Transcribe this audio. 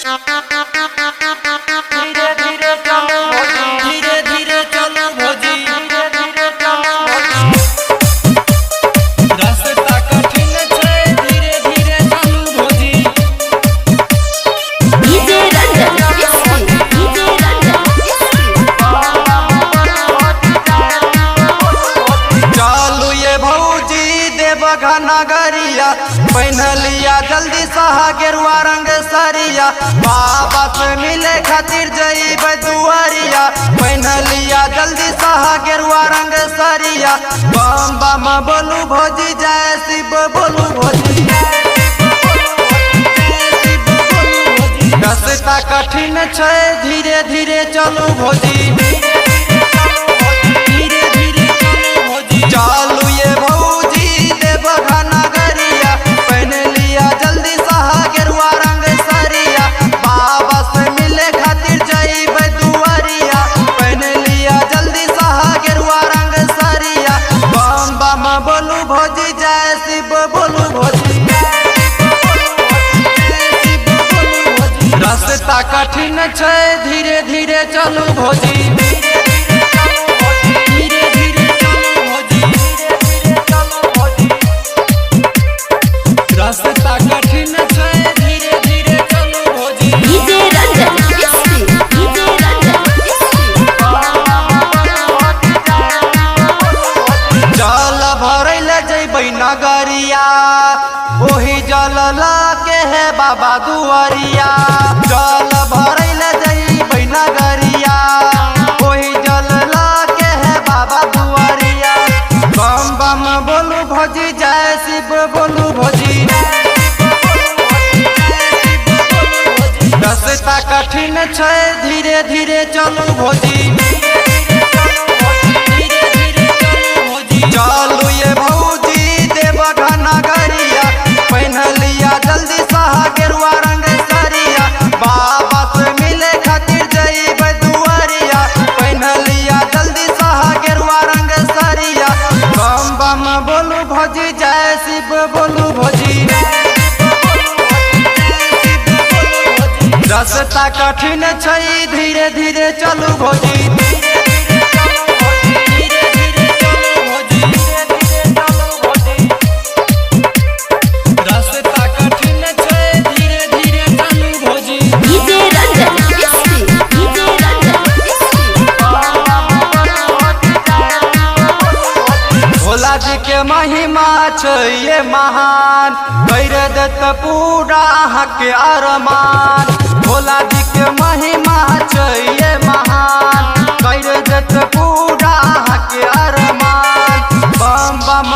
धीरे धीरे चलो भोजी, धीरे धीरे चलो भोजी, धीरे धीरे चलो भोजी। रास्ता कठिन छै, धीरे धीरे चलो भोजी। डीजे रंजन डीजे रंजन चालू ये भौजी देवघर नगरिया, पहनलिया जल्दी सहा गेरुआ रंग सरिया। बाबा से मिले खातिर जइबै दुआरिया, पहनलिया जल्दी सहा गेरुआ रंग सरिया। बम बम बोलू भौजी, जय शिव बोलू भौजी। रास्ता कठिन छै, धीरे धीरे चलू भौजी, धीरे धीरे चलू भौजी। चालू ये भौजी देवघर नगरिया, पहन लिया जल्दी सहा गेरुआ रंग सरिया। बाबा से मिले खातिर जइबै दुआरिया, पहन लिया जल्दी सहा गेरुआ रंग सरिया। बम बम बोलू भौजी, जय शिव बोलू भौजी। रास्ता कठिन छै, धीरे धीरे चलू भौजी, धीरे धीरे चलू भौजी, धीरे चलू भौजी। रास्ता कठिन छै, धीरे धीरे चलू भौजी। डीजे रंजन डीजे रंजन जल भरैले जइबै नगरिया, ओही जल लाके है बाबा दुआरिया। जल भरैले जइबै नगरिया, ओही जल लाके है बाबा दुआरिया। बम बम बोलू भौजी, जय शिव बोलू भौजी। रास्ता कठिन छै, धीरे धीरे चलू भौजी, चालू ये भौजी देवघर नगरिया, पहन लिया जल्दी सहा गेरुआ रंग सरिया। बाबा से मिले खातिर जइबै दुआरिया, पहन लिया जल्दी सहा गेरुआ रंग सरिया। बम बम बोलू भौजी, जय शिव बोलू भौजी। रास्ता कठिन छै, धीरे धीरे चलू भौजी, डीजे रंजन डीजे रंजन भोला जी के महिमा छै ये महान, कर देत पूरा अहाँ के अरमान। भोला जी के महिमा छै ये महान, कर देत पूरा अहाँ के अरमान। बम बम